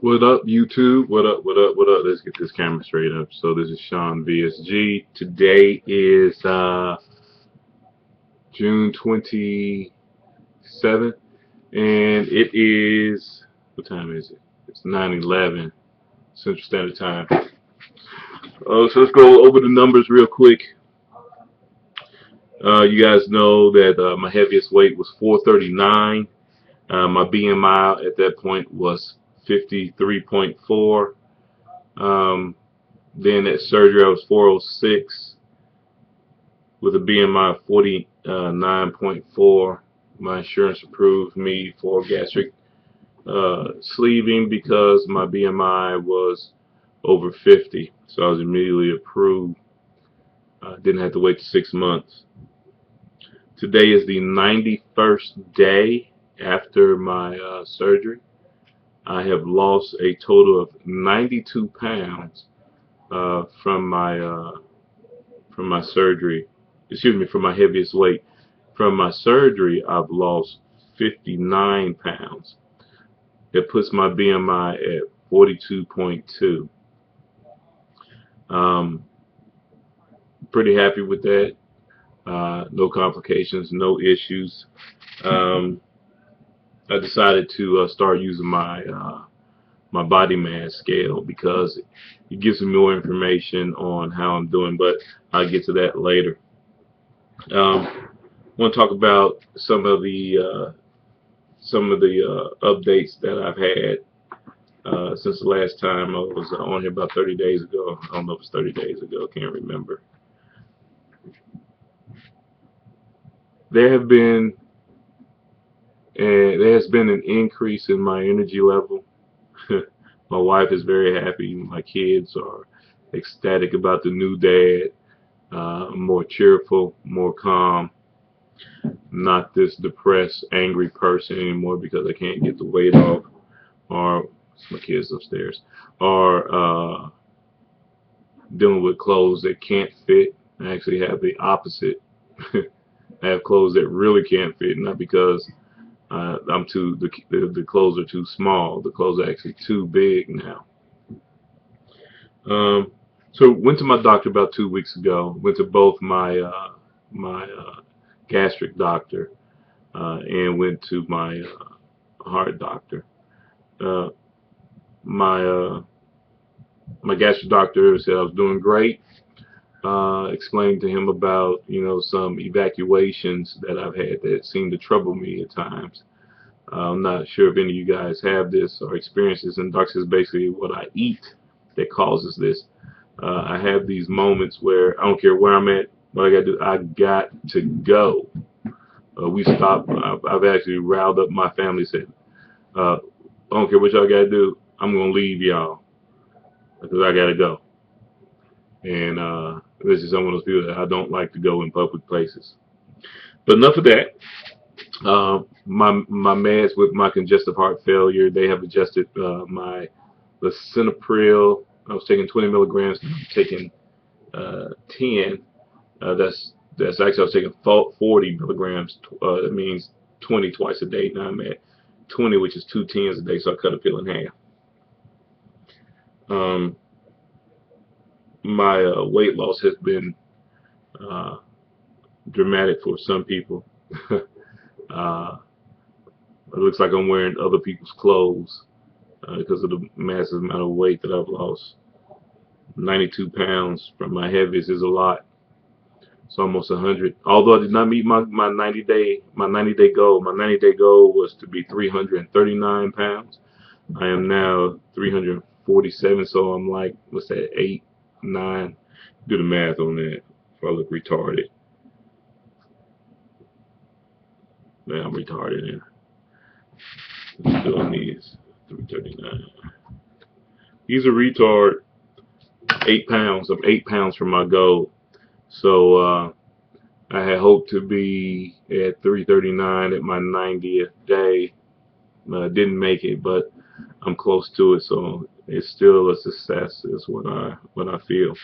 What up, YouTube? What up, what up, what up? Let's get this camera straight up. So this is Sean VSG. Today is June 27th, and it is, what time is it? It's 9:11 Central Standard Time. So let's go over the numbers real quick. You guys know that my heaviest weight was 439. My BMI at that point was 53.4. Then at surgery, I was 406 with a BMI of 49.4. My insurance approved me for gastric sleeving because my BMI was over 50. So I was immediately approved. Didn't have to wait 6 months. Today is the 91st day after my surgery. I have lost a total of 92 pounds from my surgery. Excuse me, from my heaviest weight. From my surgery, I've lost 59 pounds. It puts my BMI at 42.2. Pretty happy with that. No complications, no issues. I decided to start using my body mass scale because it gives me more information on how I'm doing, but I'll get to that later. I want to talk about some of the updates that I've had since the last time I was on here about 30 days ago. I don't know if it's 30 days ago, can't remember. There has been an increase in my energy level. My wife is very happy. My kids are ecstatic about the new dad. More cheerful, more calm. Not this depressed, angry person anymore because I can't get the weight off. Or my kids upstairs. Or dealing with clothes that can't fit. I actually have the opposite. I have clothes that really can't fit, not because the clothes are too small. The clothes are actually too big now. So went to my doctor about 2 weeks ago. Went to both my gastric doctor and went to my heart doctor. Uh, my gastric doctor said I was doing great. Explained to him about some evacuations that I've had that seem to trouble me at times. I'm not sure if any of you guys have this or experience this, and doctor says basically what I eat that causes this. I have these moments where I don't care where I'm at, what I got to do, I got to go. We stopped. I've actually riled up my family, said, I don't care what y'all got to do, I'm going to leave y'all because I got to go. And this is some of those people that I don't like to go in public places. But enough of that. My meds with my congestive heart failure, they have adjusted my lisinopril. I was taking 20 milligrams. I'm taking 10. That's actually I was taking 40 milligrams. That means 20 twice a day. Now I'm at 20, which is 2 10s a day. So I cut a pill in half. My weight loss has been dramatic for some people. It looks like I'm wearing other people's clothes because of the massive amount of weight that I've lost. 92 pounds from my heaviest is a lot. It's almost 100. Although I did not meet my 90-day goal. My 90-day goal was to be 339 pounds. I am now 347. So I'm like, what's that? 8, 9. Do the math on that. If I look retarded. Man, I'm retarded now. Doing these 339. He's a retard. 8 pounds. I'm 8 pounds from my goal. So I had hoped to be at 339 at my 90th day. Didn't make it, but I'm close to it. So it's still a success. Is what I feel.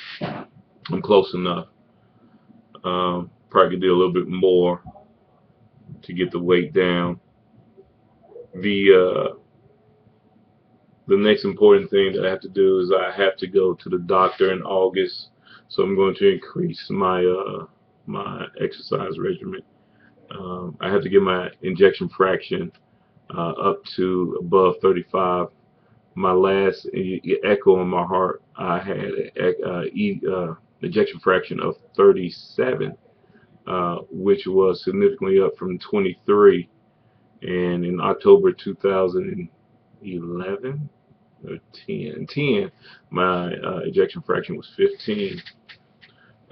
I'm close enough. Probably could do a little bit more to get the weight down. The the next important thing that I have to do is I have to go to the doctor in August, so I'm going to increase my exercise regimen. I have to get my injection fraction up to above 35. My last echo on my heart, I had an ejection fraction of 37, which was significantly up from 23. And in October 2011 or 10, my ejection fraction was 15.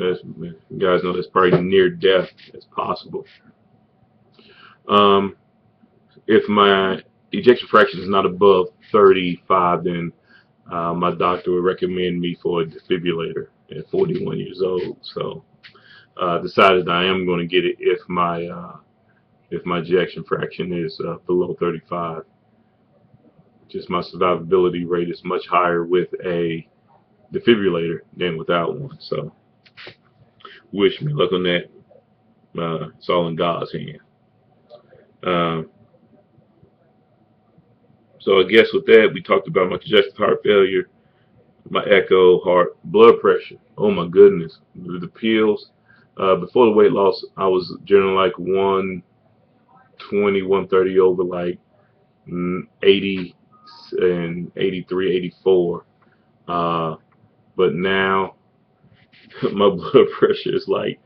As you guys know, that's probably near death as possible. Um, if my ejection fraction is not above 35, then my doctor would recommend me for a defibrillator at 41 years old. So decided I am going to get it if my ejection fraction is below 35. Just my survivability rate is much higher with a defibrillator than without one. So wish me luck on that. It's all in God's hand. Um, so I guess with that, we talked about my congestive heart failure, my echo, heart, blood pressure. Oh my goodness, the pills. Before the weight loss, I was generally like 120, 130 over like 80 and 83, 84. But now my blood pressure is like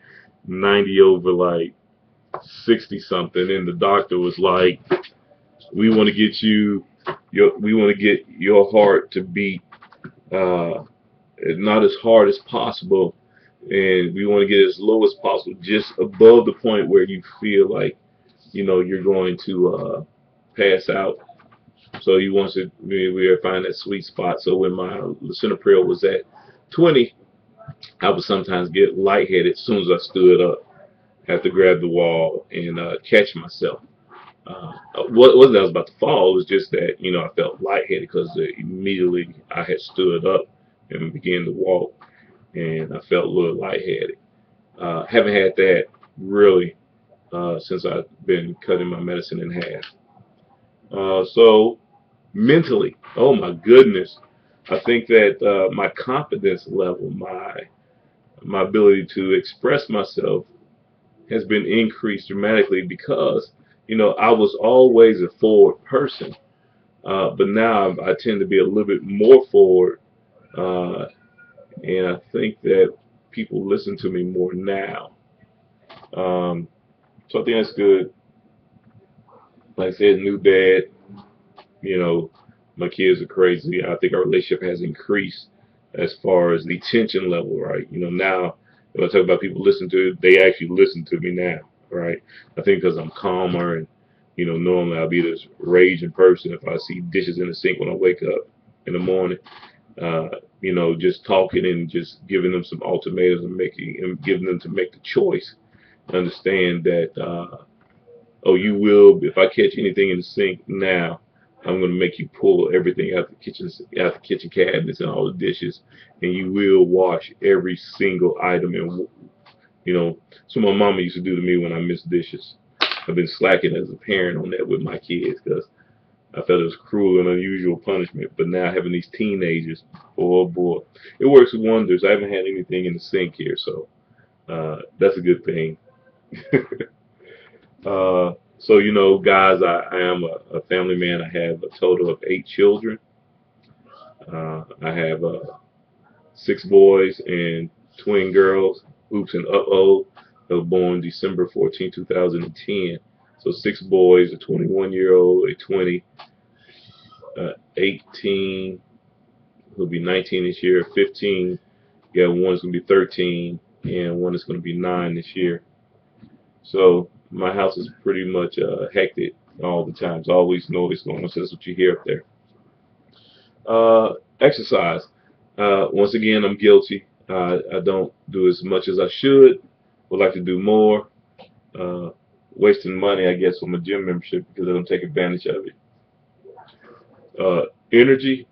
90 over like 60 something, and the doctor was like, we want to get your heart to beat not as hard as possible, and we want to get it as low as possible, just above the point where you feel like you're going to pass out. So he wants to we are finding that sweet spot. So when my lisinopril was at 20, I would sometimes get lightheaded as soon as I stood up. Have to grab the wall and catch myself. Wasn't that I was about to fall. It was just that I felt lightheaded because immediately I had stood up and began to walk, and I felt a little lightheaded. Haven't had that really since I've been cutting my medicine in half. So mentally, oh my goodness, I think that my confidence level, my ability to express myself has been increased dramatically because I was always a forward person, but now I tend to be a little bit more forward, and I think that people listen to me more now. So I think that's good. Like I said, new dad, my kids are crazy. I think our relationship has increased as far as the tension level, right? Now if I talk about people listen to it, they actually listen to me now, right? I think because I'm calmer and normally I'll be this raging person if I see dishes in the sink when I wake up in the morning. Just talking and just giving them some ultimatums and giving them to make the choice. Understand that oh, you will, if I catch anything in the sink now, I'm going to make you pull everything out the kitchen cabinets and all the dishes, and you will wash every single item. And so my mama used to do to me when I missed dishes. I've been slacking as a parent on that with my kids because I felt it was cruel and unusual punishment. But now having these teenagers, oh boy, it works wonders. I haven't had anything in the sink here, so that's a good thing. So guys, I am a family man. I have a total of 8 children. I have 6 boys and twin girls. Oops and uh-oh. They were born December 14, 2010. So 6 boys, a 21-year-old, a 20, 18, who'll be 19 this year, 15. Yeah, one's going to be 13, and one is going to be 9 this year. So my house is pretty much hectic all the time. There's always noise going on. So that's what you hear up there. Exercise. Once again, I'm guilty. I don't do as much as I should. Would like to do more. Wasting money, I guess, on my gym membership because I don't take advantage of it. Energy.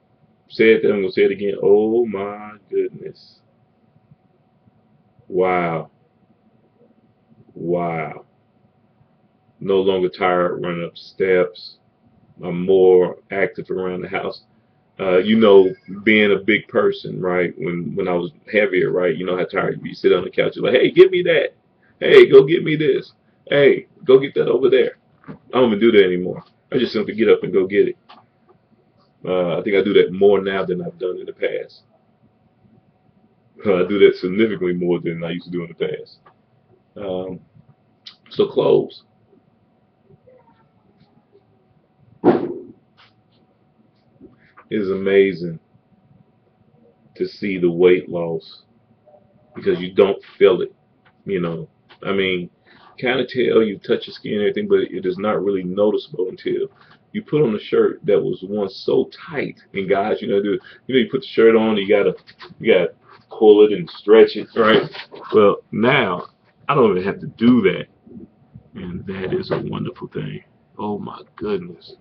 Said that. I'm going to say it again. Oh my goodness. Wow. Wow. No longer tired running up steps. I'm more active around the house. You know, being a big person, right? When I was heavier, right? You know how tired you be. Sit on the couch, you're like, hey, give me that. Hey, go get me this. Hey, go get that over there. I don't even do that anymore. I just simply get up and go get it. I think I do that more now than I've done in the past. I do that significantly more than I used to do in the past. Um, so clothes is amazing to see the weight loss because you don't feel it. You know, I mean, kind of tell you touch your skin and everything, but it is not really noticeable until you put on a shirt that was once so tight. And guys, you put the shirt on, you gotta pull it and stretch it, right? Well, now I don't even have to do that, and that is a wonderful thing. Oh my goodness,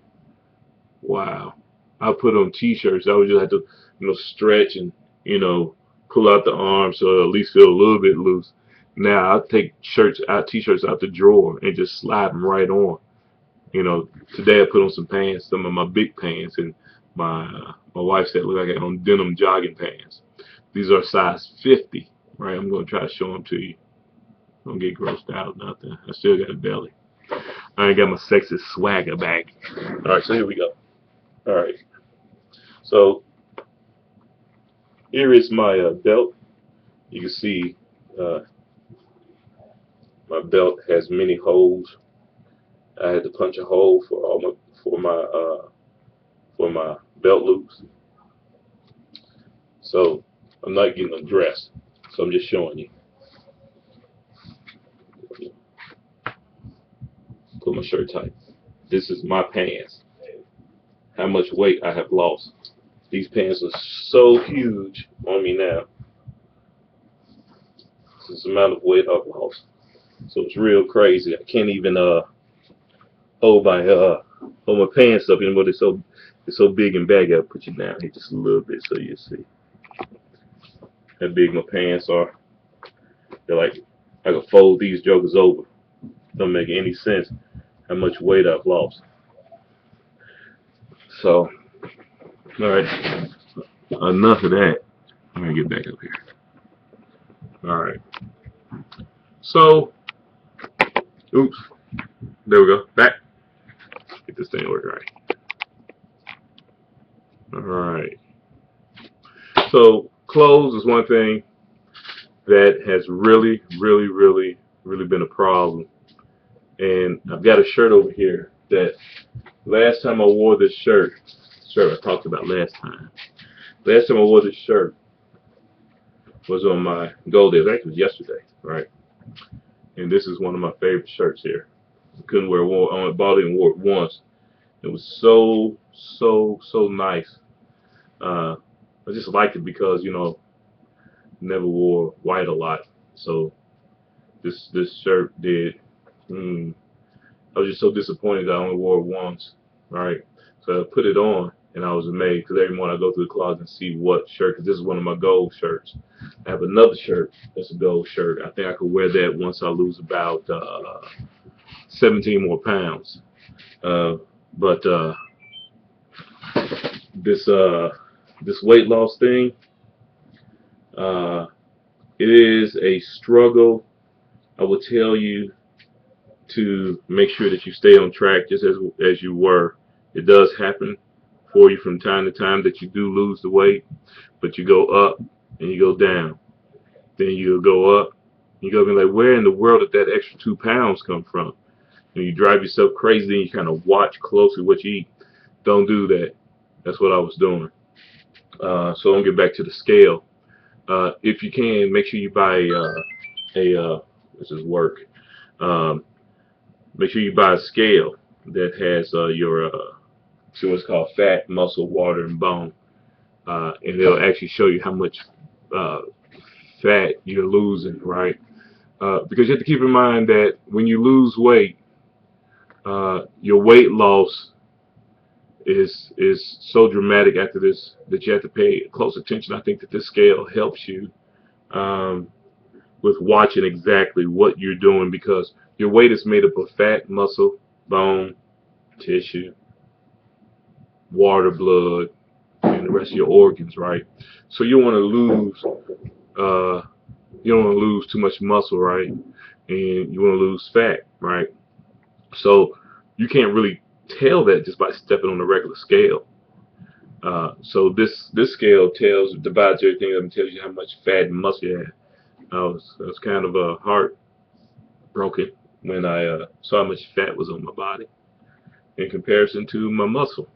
wow! I put on t-shirts. I would just have to, stretch and you know pull out the arms so it'll at least feel a little bit loose. Now I take t-shirts out the drawer and just slide them right on. Today I put on some pants, some of my big pants, and my wife said, "Look, I got on denim jogging pants. These are size 50, right? I'm gonna try to show them to you. Don't get grossed out, nothing. I still got a belly. I ain't got my sexy swagger back. All right, so here we go. All right, so here is my belt. You can see uh, my belt has many holes. I had to punch a hole for my belt loops. So I'm not getting undressed. So I'm just showing you. Put my shirt tight. This is my pants. How much weight I have lost. These pants are so huge on me now. This is the amount of weight I've lost. So it's real crazy. I can't even hold my hold my pants up anymore. They're so big and baggy. I'll put you down here just a little bit so you see how big my pants are. They're like I could fold these jokers over. Don't make any sense how much weight I've lost. So, all right, enough of that. I'm gonna get back up here. All right. So, oops. There we go. Back. Get this thing working right. All right. So, clothes is one thing that has really, really, really, really been a problem. And I've got a shirt over here that last time I wore this shirt I talked about last time. Last time I wore this shirt was on my gold day. It was yesterday, right? And this is one of my favorite shirts here. I couldn't wear it. I only bought it and wore it once. It was so, so, so nice. I just liked it because, never wore white a lot. So this shirt did. I was just so disappointed that I only wore it once, right? So I put it on, and I was amazed because every morning I go through the closet and see what shirt, because this is one of my gold shirts. I have another shirt that's a gold shirt. I think I could wear that once I lose about 17 more pounds. But this weight loss thing, it is a struggle. I will tell you to make sure that you stay on track just as you were. It does happen for you from time to time that you do lose the weight, but you go up and you go down. Then you go up. You go be like, where in the world did that extra 2 pounds come from? And you drive yourself crazy. Then you kind of watch closely what you eat. Don't do that. That's what I was doing. So I'll get back to the scale. If you can, make sure you buy this is work. Um, Make sure you buy a scale that has your see what's called fat, muscle, water, and bone, and it'll actually show you how much fat you're losing, right? Because you have to keep in mind that when you lose weight, your weight loss is so dramatic after this that you have to pay close attention. I think that this scale helps you with watching exactly what you're doing because your weight is made up of fat, muscle, bone, tissue, water, blood, and the rest of your organs, right? So you want to lose you don't want to lose too much muscle, right? And you want to lose fat, right? So you can't really tell that just by stepping on the regular scale. So this scale divides everything up and tells you how much fat and muscle you have. I was kind of heartbroken when I saw how much fat was on my body in comparison to my muscle.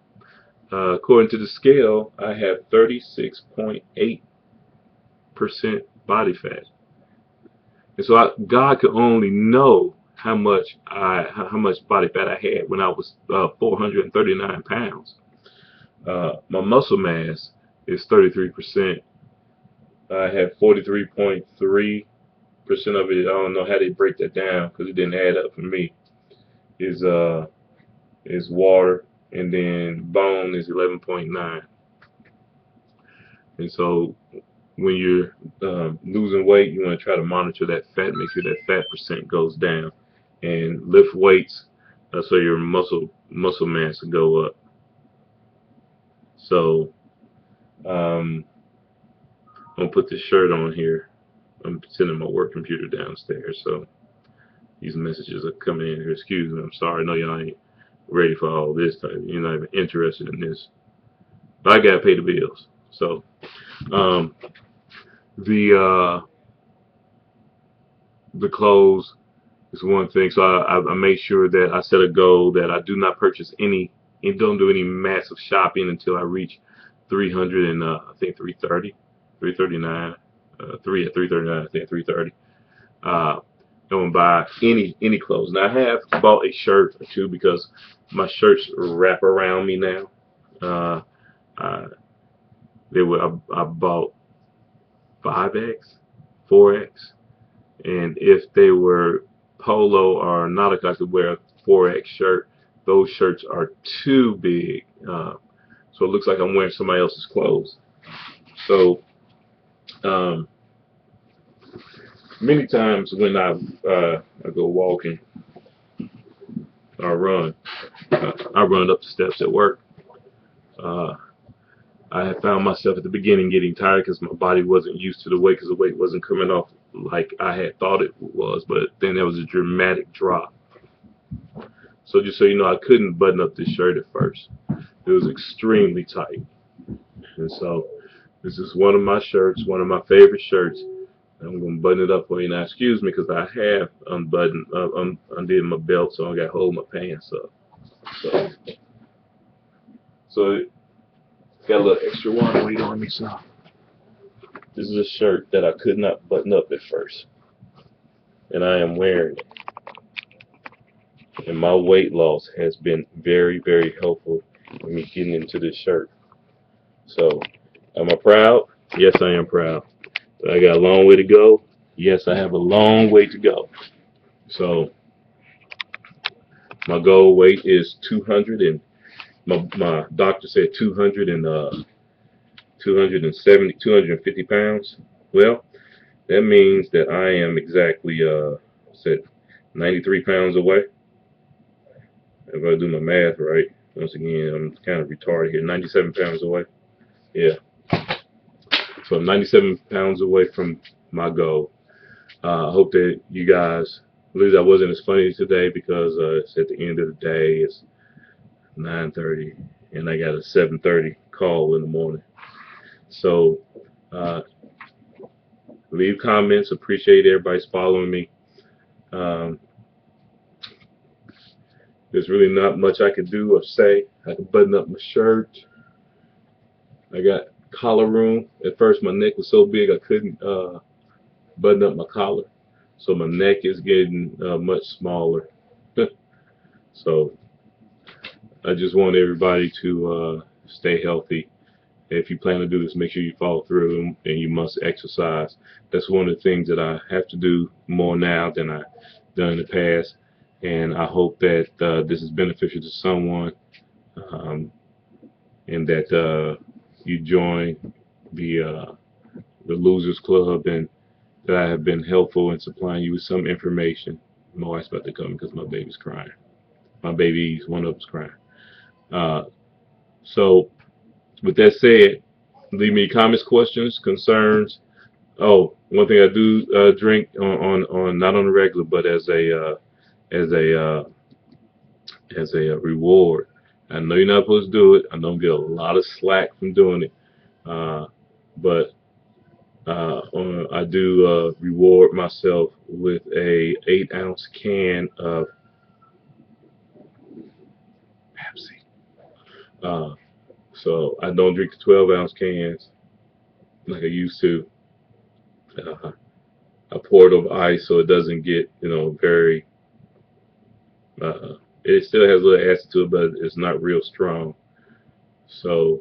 According to the scale, I have 36.8% body fat, and so God could only know how much body fat I had when I was 439 pounds. My muscle mass is 33%. I have 43.3% of it. I don't know how they break that down because it didn't add up for me. Is water, and then bone is 11.9. And so when you're losing weight, you want to try to monitor that fat, make sure that fat percent goes down, and lift weights so your muscle mass will go up. So I'm gonna put this shirt on here. I'm sitting my work computer downstairs, so these messages are coming in here. Excuse me, I'm sorry. I know y'all ain't ready for all this. You're not even interested in this. But I gotta pay the bills. So the clothes is one thing. So I made sure that I set a goal that I do not purchase any and don't do any massive shopping until I reach 300 and I think 330, 339, 339, I think 330. Don't buy any clothes. Now I have bought a shirt or two because my shirts wrap around me now. I I bought 5X, 4X, and if they were polo or nautica, I could wear a 4X shirt. Those shirts are too big, so it looks like I'm wearing somebody else's clothes. So many times when I go walking or run, I run up the steps at work. Uh, I had found myself at the beginning getting tired because my body wasn't used to the weight because the weight wasn't coming off like I had thought it was, but then there was a dramatic drop. So just so you know, I couldn't button up this shirt at first. It was extremely tight. And so this is one of my shirts, one of my favorite shirts. I'm going to button it up for you now. Excuse me because I have undid my belt, so I got to hold my pants up. So got a little extra water weight on me, so this is a shirt that I could not button up at first, and I am wearing it. And my weight loss has been very, very helpful in me getting into this shirt. So, am I proud? Yes, I am proud. But I got a long way to go. Yes, I have a long way to go. So, my goal weight is 200, and my doctor said 270, 250 pounds. Well, that means that I am exactly said 93 pounds away. If I do my math right, once again, I'm kind of retarded here. 97 pounds away. Yeah. So I'm 97 pounds away from my goal. I hope that you guys, at least I wasn't as funny today because it's at the end of the day. It's 9:30, and I got a 7:30 call in the morning. So leave comments. Appreciate everybody's following me. Um, there's really not much I could do or say. I can button up my shirt. I got collar room. At first, my neck was so big I couldn't button up my collar. So my neck is getting much smaller. So I just want everybody to stay healthy. If you plan to do this, make sure you follow through, and you must exercise. That's one of the things that I have to do more now than I've done in the past. And I hope that this is beneficial to someone, and that you join the Losers Club, and that I have been helpful in supplying you with some information. My wife's about to come because my baby's crying. My babies, one of them's crying. So with that said, Leave me comments, questions, concerns. Oh, one thing I do drink on not on the regular, but as a reward. I know you're not supposed to do it. I know I'm getting a lot of slack from doing it, but I do reward myself with a 8-ounce can of Pepsi. So I don't drink the 12-ounce cans like I used to. Uh, I pour it over ice so it doesn't get, very. It still has a little acid to it, but it's not real strong. So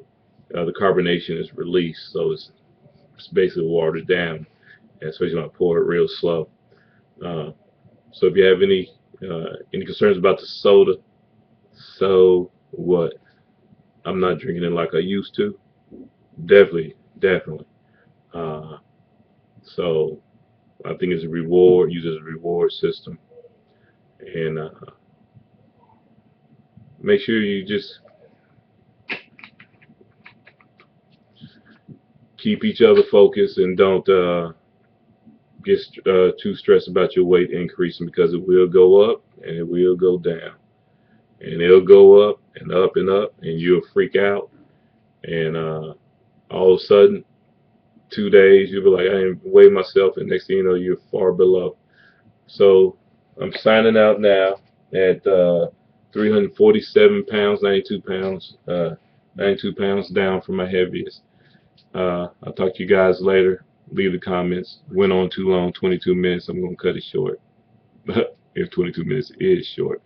the carbonation is released, so it's basically watered down, and especially when I pour it real slow. Uh, so if you have any concerns about the soda, so what? I'm not drinking it like I used to. Definitely. Uh, so I think it's a reward, use it as a reward system, and make sure you just keep each other focused and don't get too stressed about your weight increasing, because it will go up and it will go down, and it'll go up and up and up, and you'll freak out, and all of a sudden 2 days you'll be like, I didn't weigh myself, and next thing you know you're far below. So I'm signing out now at 347 pounds, 92 pounds down from my heaviest. I'll talk to you guys later. Leave the comments. Went on too long, 22 minutes. I'm going to cut it short. If 22 minutes is short.